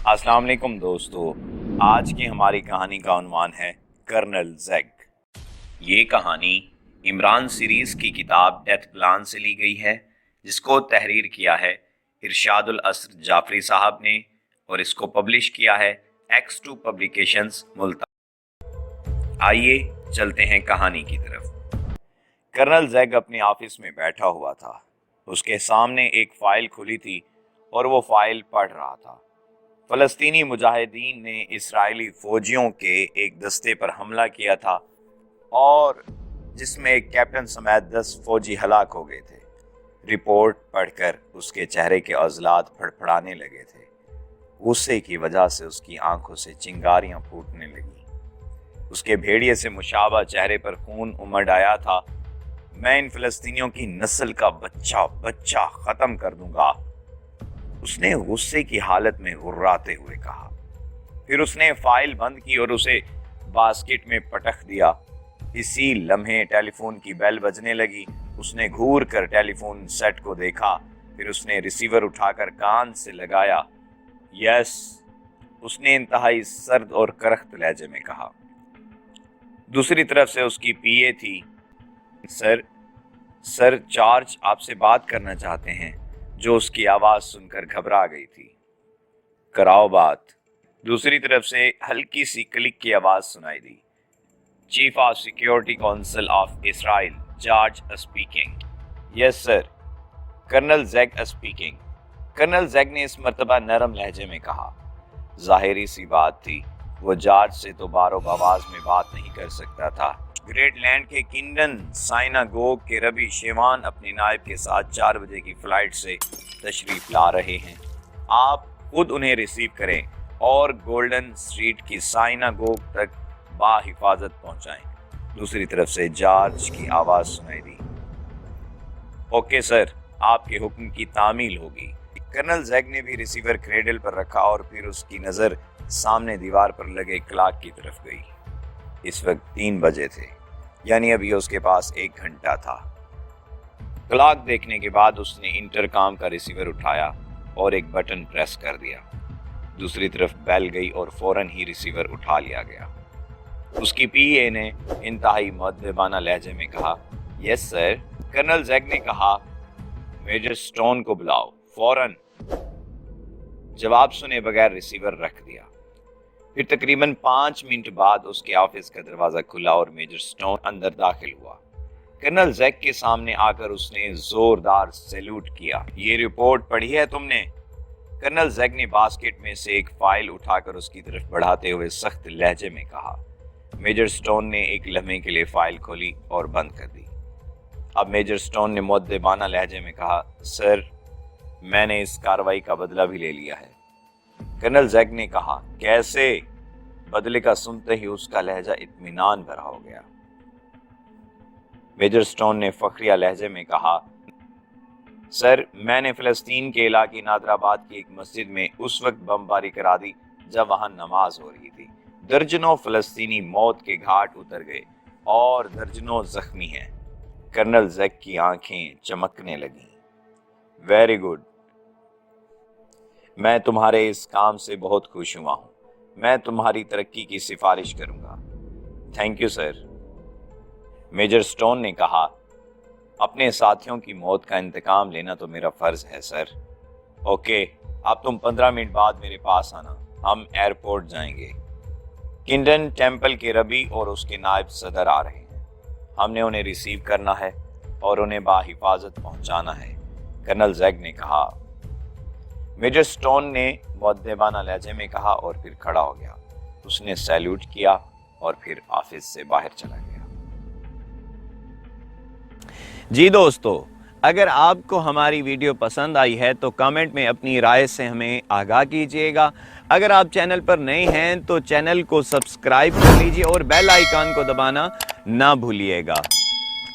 السلام علیکم دوستو، آج کی ہماری کہانی کا عنوان ہے کرنل زیگ۔ یہ کہانی عمران سیریز کی کتاب ڈیتھ پلان سے لی گئی ہے، جس کو تحریر کیا ہے ارشاد الاسر جعفری صاحب نے اور اس کو پبلش کیا ہے X2 پبلیکیشنز ملتان۔ آئیے چلتے ہیں کہانی کی طرف۔ کرنل زیگ اپنے آفس میں بیٹھا ہوا تھا۔ اس کے سامنے ایک فائل کھلی تھی اور وہ فائل پڑھ رہا تھا۔ فلسطینی مجاہدین نے اسرائیلی فوجیوں کے ایک دستے پر حملہ کیا تھا اور جس میں ایک کیپٹن سمیت 10 فوجی ہلاک ہو گئے تھے۔ رپورٹ پڑھ کر اس کے چہرے کے عضلات پھڑپھڑانے لگے تھے۔ غصے کی وجہ سے اس کی آنکھوں سے چنگاریاں پھوٹنے لگیں۔ اس کے بھیڑیے سے مشابہ چہرے پر خون امڈ آیا تھا۔ میں ان فلسطینیوں کی نسل کا بچہ ختم کر دوں گا، اس نے غصے کی حالت میں غراتے ہوئے کہا۔ پھر اس نے فائل بند کی اور اسے باسکٹ میں پٹخ دیا۔ اسی لمحے ٹیلی فون کی بیل بجنے لگی۔ اس نے گھور کر ٹیلی فون سیٹ کو دیکھا، پھر اس نے ریسیور اٹھا کر کان سے لگایا۔ یس، اس نے انتہائی سرد اور کرخت لہجے میں کہا۔ دوسری طرف سے اس کی پی اے تھی۔ سر چارج آپ سے بات کرنا چاہتے ہیں، جو اس کی آواز سن کر گھبرا گئی تھی۔ کراؤ بات۔ دوسری طرف سے ہلکی سی کلک کی آواز سنائی دی۔ Chief of security council of Israel George speaking. Yes sir, colonel Zeig speaking. Colonel Zeig نے اس مرتبہ نرم لہجے میں کہا۔ ظاہری سی بات تھی، وہ جارج سے تو بارو آواز میں بات نہیں کر سکتا تھا۔ گریٹ لینڈ کے کنڈن سائناگوگ کے ربی شیوان اپنے نائب کے ساتھ 4 بجے کی فلائٹ سے تشریف لا رہے ہیں۔ آپ خود انہیں ریسیو کریں اور گولڈن اسٹریٹ کی سائناگوگ تک باحفاظت پہنچائیں۔ دوسری طرف سے جارج کی آواز سنائی دی۔ اوکے سر، آپ کے حکم کی تعمیل ہوگی۔ کرنل زیگ نے بھی ریسیور کریڈل پر رکھا اور پھر اس کی نظر سامنے دیوار پر لگے کلاک کی طرف گئی۔ اس وقت 3 بجے تھے، یعنی ابھی اس کے پاس 1 گھنٹہ تھا۔ کلاک دیکھنے کے بعد اس نے انٹرکام کا ریسیور اٹھایا اور ایک بٹن پریس کر دیا۔ دوسری طرف بیل گئی اور فوراً ہی ریسیور اٹھا لیا گیا۔ اس کی پی اے نے انتہائی مؤدبانہ لہجے میں کہا۔ یس سر، کرنل زیگ نے کہا۔ میجر سٹون کو بلاؤ فوراً۔ جواب سنے بغیر ریسیور رکھ دیا۔ پھر تقریباً 5 منٹ بعد اس کے آفس کا دروازہ کھلا اور میجر سٹون اندر داخل ہوا۔ کرنل زیگ کے سامنے آ کر اس نے زوردار سیلوٹ کیا۔ یہ رپورٹ پڑھی ہے تم نے؟ کرنل زیگ نے باسکٹ میں سے ایک فائل اٹھا کر اس کی طرف بڑھاتے ہوئے سخت لہجے میں کہا۔ میجر سٹون نے ایک لمحے کے لیے فائل کھولی اور بند کر دی۔ اب میجر سٹون نے مؤدبانہ لہجے میں کہا، سر، میں نے اس کارروائی کا بدلہ بھی لے لیا ہے۔ کرنل زیگ نے کہا، کیسے؟ بدلے کا سنتے ہی اس کا لہجہ اطمینان بھرا ہو گیا۔ میجر سٹون نے فخریہ لہجے میں کہا، سر، میں نے فلسطین کے علاقے نادر آباد کی ایک مسجد میں اس وقت بمباری کرا دی جب وہاں نماز ہو رہی تھی۔ درجنوں فلسطینی موت کے گھاٹ اتر گئے اور درجنوں زخمی ہیں۔ کرنل زیگ کی آنکھیں چمکنے لگیں۔ ویری گڈ، میں تمہارے اس کام سے بہت خوش ہوا ہوں۔ میں تمہاری ترقی کی سفارش کروں گا۔ Thank you sir. Major Stone نے کہا، اپنے ساتھیوں کی موت کا انتقام لینا تو میرا فرض ہے سر۔ اوکے، اب تم 15 منٹ بعد میرے پاس آنا، ہم ایئرپورٹ جائیں گے۔ کنڈن ٹیمپل کے ربی اور اس کے نائب صدر آ رہے ہیں۔ ہم نے انہیں ریسیو کرنا ہے اور انہیں باحفاظت پہنچانا ہے، کرنل زیگ نے کہا۔ میجر سٹون نے مؤدبانہ لہجے میں کہا اور پھر کھڑا ہو گیا۔ اس نے سیلوٹ کیا اور پھر آفس سے باہر چلا گیا۔ جی دوستو، اگر آپ کو ہماری ویڈیو پسند آئی ہے تو کامنٹ میں اپنی رائے سے ہمیں آگاہ کیجیے گا۔ اگر آپ چینل پر نئے ہیں تو چینل کو سبسکرائب کر لیجیے اور بیل آئیکن کو دبانا نہ بھولیے گا،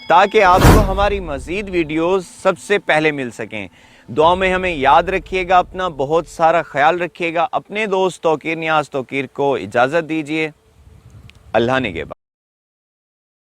تاکہ آپ کو ہماری مزید ویڈیوز سب سے پہلے مل سکیں۔ دعا میں ہمیں یاد رکھیے گا، اپنا بہت سارا خیال رکھیے گا۔ اپنے دوست توقیر نیاز توقیر کو اجازت دیجیے۔ اللہ نگہبان۔